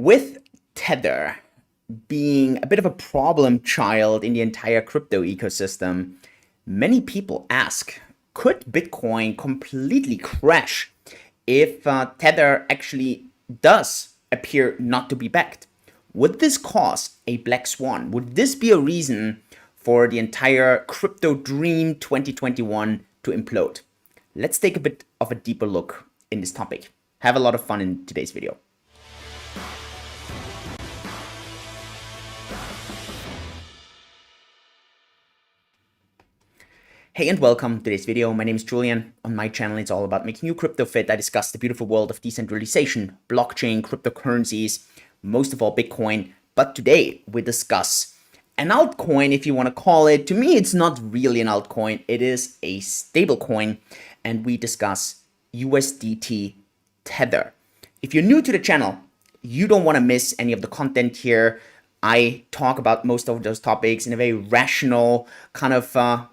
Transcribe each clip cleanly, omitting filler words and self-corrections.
With Tether being a bit of a problem child in the entire crypto ecosystem, many people ask, could Bitcoin completely crash if Tether actually does appear not to be backed? Would this cause a black swan? Would this be a reason for the entire crypto dream 2021 to implode? Let's take a bit of a deeper look in this topic. Have a lot of fun in today's video. Hey and welcome to today's video. My name is Julian. On my channel, it's all about making you crypto fit. I discuss the beautiful world of decentralization, blockchain, cryptocurrencies, most of all Bitcoin. But today we discuss an altcoin, if you want to call it. To me, it's not really an altcoin. It is a stable coin. And we discuss USDT Tether. If you're new to the channel, you don't want to miss any of the content here. I talk about most of those topics in a very rational kind of,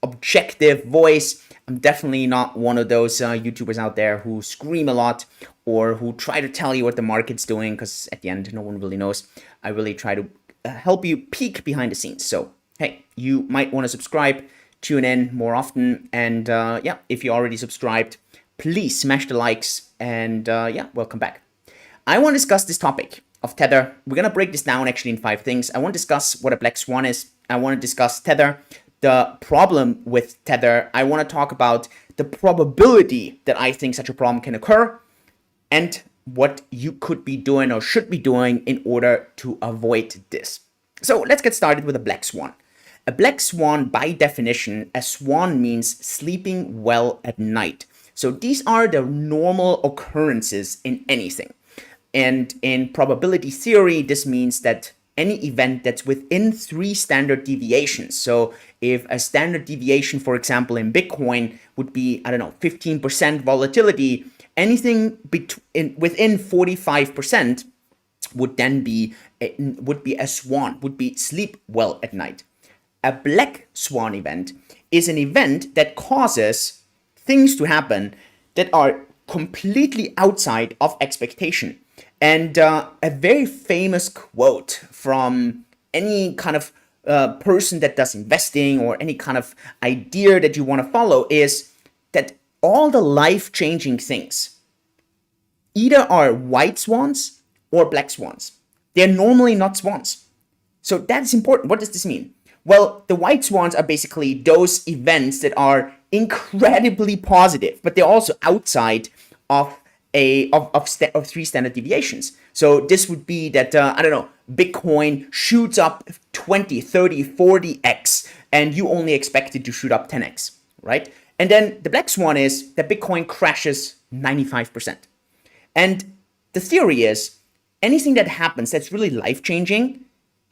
objective voice. I'm definitely not one of those YouTubers out there who scream a lot or who try to tell you what the market's doing, because at the end, no one really knows. I really try to help you peek behind the scenes. So, hey, you might want to subscribe, tune in more often. And if you already subscribed, please smash the likes and welcome back. I want to discuss this topic of Tether. We're going to break this down actually in 5 things. I want to discuss what a black swan is. I want to discuss Tether, the problem with Tether. I want to talk about the probability that I think such a problem can occur and what you could be doing or should be doing in order to avoid this. So let's get started with a black swan. A black swan, by definition, a swan means sleeping well at night. So these are the normal occurrences in anything. And in probability theory, this means that any event that's within 3 standard deviations. So if a standard deviation, for example, in Bitcoin would be, 15% volatility, anything within 45% would then be a swan, would be sleep well at night. A black swan event is an event that causes things to happen that are completely outside of expectation. And a very famous quote from any kind of person that does investing or any kind of idea that you want to follow is that all the life-changing things either are white swans or black swans. They're normally not swans. So that's important. What does this mean? Well, the white swans are basically those events that are incredibly positive, but they're also outside of 3 standard deviations. So this would be that, Bitcoin shoots up 20, 30, 40x, and you only expect it to shoot up 10x, right? And then the black swan is that Bitcoin crashes 95%. And the theory is anything that happens that's really life-changing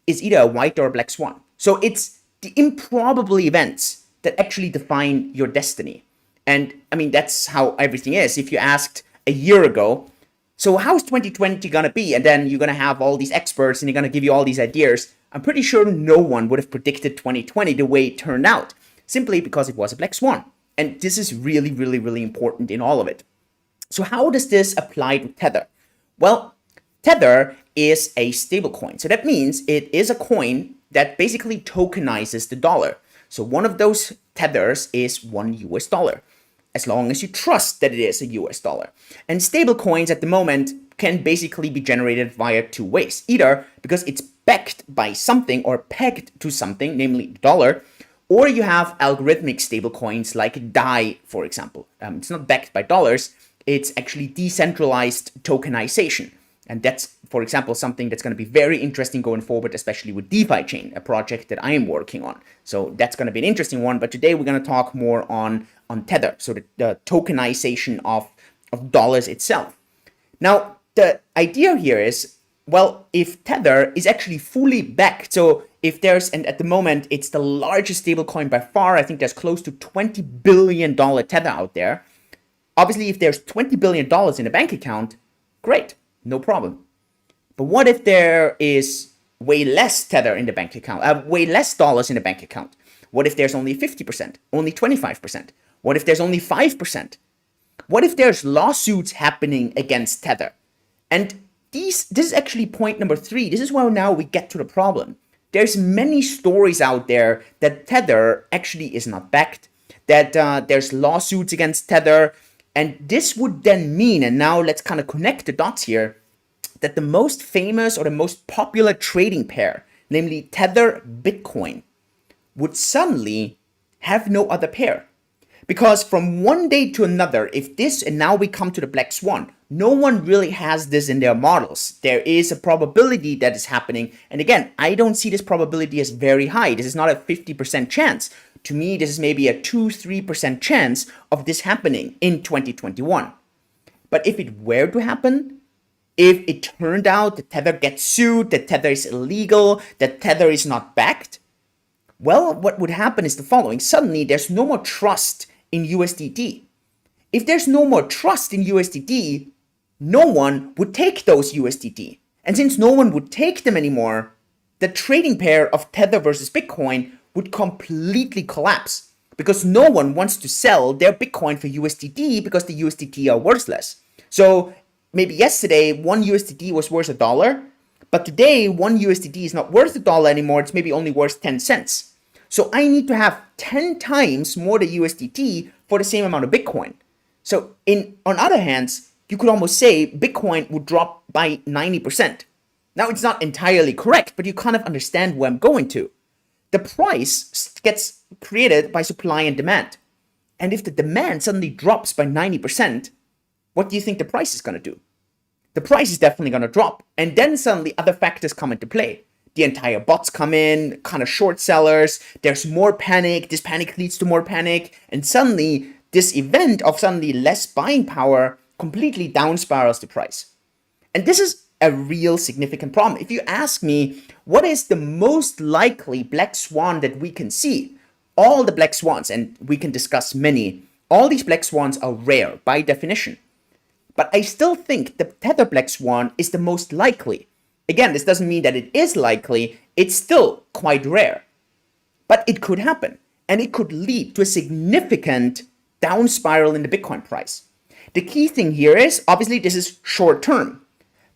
is either a white or a black swan. So it's the improbable events that actually define your destiny. And I mean, that's how everything is. If you asked a year ago, so how's 2020 gonna be? And then you're gonna have all these experts and they're gonna give you all these ideas. I'm pretty sure no one would have predicted 2020 the way it turned out, simply because it was a black swan. And this is really, really, really important in all of it. So how does this apply to Tether? Well, Tether is a stable coin. So that means it is a coin that basically tokenizes the dollar. So one of those tethers is $1, as long as you trust that it is a US dollar. And stable coins at the moment can basically be generated via 2 ways. Either because it's backed by something or pegged to something, namely the dollar, or you have algorithmic stable coins like DAI, for example. It's not backed by dollars, it's actually decentralized tokenization. And that's, for example, something that's going to be very interesting going forward, especially with DeFi Chain, a project that I am working on. So that's going to be an interesting one. But today we're going to talk more on Tether, so the tokenization of dollars itself. Now, the idea here is, well, if Tether is actually fully backed, so if there's, and at the moment it's the largest stablecoin by far, I think there's close to $20 billion Tether out there. Obviously, if there's $20 billion in a bank account, great. No problem. But what if there is way less Tether in the bank account, way less dollars in the bank account? What if there's only 50%, only 25%? What if there's only 5%? What if there's lawsuits happening against Tether? And this is actually point number 3. This is where now we get to the problem. There's many stories out there that Tether actually is not backed, that there's lawsuits against Tether, and this would then mean, and now let's kind of connect the dots here, that the most famous or the most popular trading pair, namely Tether Bitcoin, would suddenly have no other pair. Because from one day to another, if this, and now we come to the Black Swan, no one really has this in their models. There is a probability that is happening. And again, I don't see this probability as very high. This is not a 50% chance. To me, this is maybe a 2-3% chance of this happening in 2021. But if it were to happen, if it turned out that Tether gets sued, that Tether is illegal, that Tether is not backed, well, what would happen is the following. Suddenly, there's no more trust in USDT. If there's no more trust in USDT, no one would take those USDT. And since no one would take them anymore, the trading pair of Tether versus Bitcoin would completely collapse because no one wants to sell their Bitcoin for USDT because the USDT are worthless. So maybe yesterday, one USDT was worth $1, but today one USDT is not worth $1 anymore. It's maybe only worth 10 cents. So I need to have 10 times more the USDT for the same amount of Bitcoin. So on other hands, you could almost say Bitcoin would drop by 90%. Now it's not entirely correct, but you kind of understand where I'm going to. The price gets created by supply and demand. And if the demand suddenly drops by 90%, what do you think the price is going to do? The price is definitely going to drop. And then suddenly other factors come into play. The entire bots come in, kind of short sellers, there's more panic, this panic leads to more panic, and suddenly this event of suddenly less buying power completely down spirals the price. And this is a real significant problem. If you ask me, what is the most likely black swan that we can see? All the black swans, and we can discuss many, all these black swans are rare by definition. But I still think the Tether Black Swan is the most likely. Again, this doesn't mean that it is likely, it's still quite rare. But it could happen, and it could lead to a significant down spiral in the Bitcoin price. The key thing here is, obviously this is short term,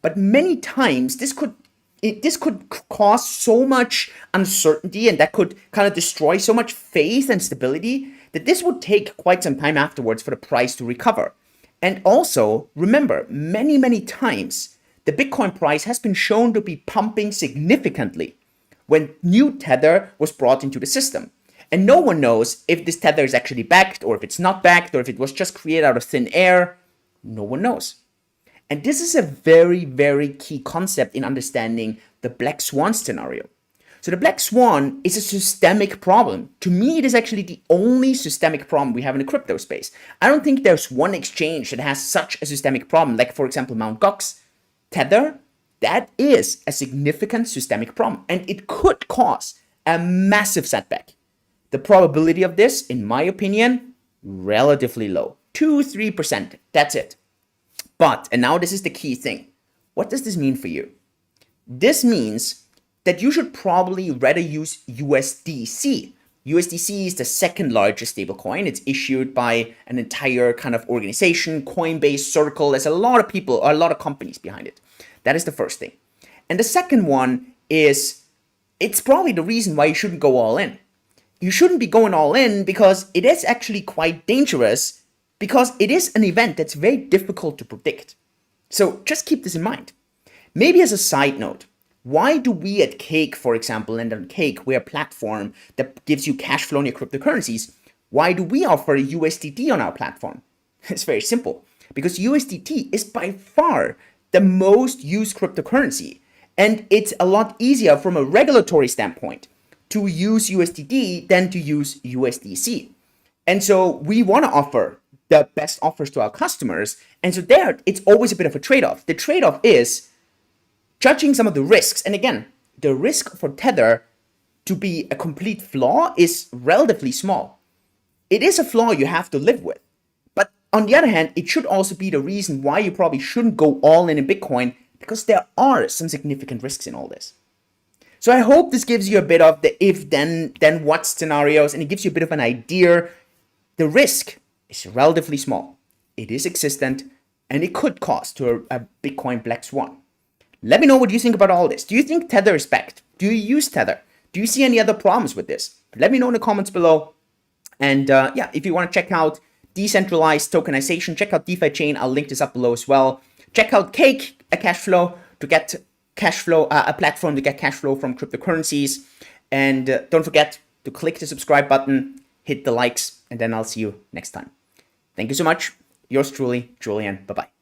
but many times this could cause so much uncertainty, and that could kind of destroy so much faith and stability that this would take quite some time afterwards for the price to recover. And also, remember, many times, the Bitcoin price has been shown to be pumping significantly when new Tether was brought into the system. And no one knows if this Tether is actually backed, or if it's not backed, or if it was just created out of thin air. No one knows. And this is a very key concept in understanding the Black Swan scenario. So the Black Swan is a systemic problem. To me, it is actually the only systemic problem we have in the crypto space. I don't think there's one exchange that has such a systemic problem, like for example, Mt. Gox. Tether, that is a significant systemic problem, and it could cause a massive setback. The probability of this, in my opinion, relatively low. 2-3%, that's it. But, and now this is the key thing, what does this mean for you? This means that you should probably rather use USDC. USDC is the second largest stablecoin. It's issued by an entire kind of organization, Coinbase, Circle. There's a lot of people, or a lot of companies behind it. That is the first thing. And the second one is, it's probably the reason why you shouldn't go all in. You shouldn't be going all in because it is actually quite dangerous, because it is an event that's very difficult to predict. So just keep this in mind. Maybe as a side note, why do we at Cake, for example, and on Cake, we're a platform that gives you cash flow in your cryptocurrencies. Why do we offer USDT on our platform? It's very simple. Because USDT is by far the most used cryptocurrency. And it's a lot easier from a regulatory standpoint to use USDT than to use USDC. And so we want to offer the best offers to our customers. And so there, it's always a bit of a trade-off. The trade-off is judging some of the risks. And again, the risk for Tether to be a complete flaw is relatively small. It is a flaw you have to live with. But on the other hand, it should also be the reason why you probably shouldn't go all in Bitcoin, because there are some significant risks in all this. So I hope this gives you a bit of the if, then what scenarios, and it gives you a bit of an idea. The risk is relatively small. It is existent, and it could cause to a Bitcoin Black Swan. Let me know what you think about all this. Do you think Tether is backed? Do you use Tether? Do you see any other problems with this? Let me know in the comments below. And yeah, if you want to check out decentralized tokenization, check out DeFi Chain. I'll link this up below as well. Check out Cake, a cash flow to get cash flow, a platform to get cash flow from cryptocurrencies. And don't forget to click the subscribe button, hit the likes, and then I'll see you next time. Thank you so much. Yours truly, Julian. Bye-bye.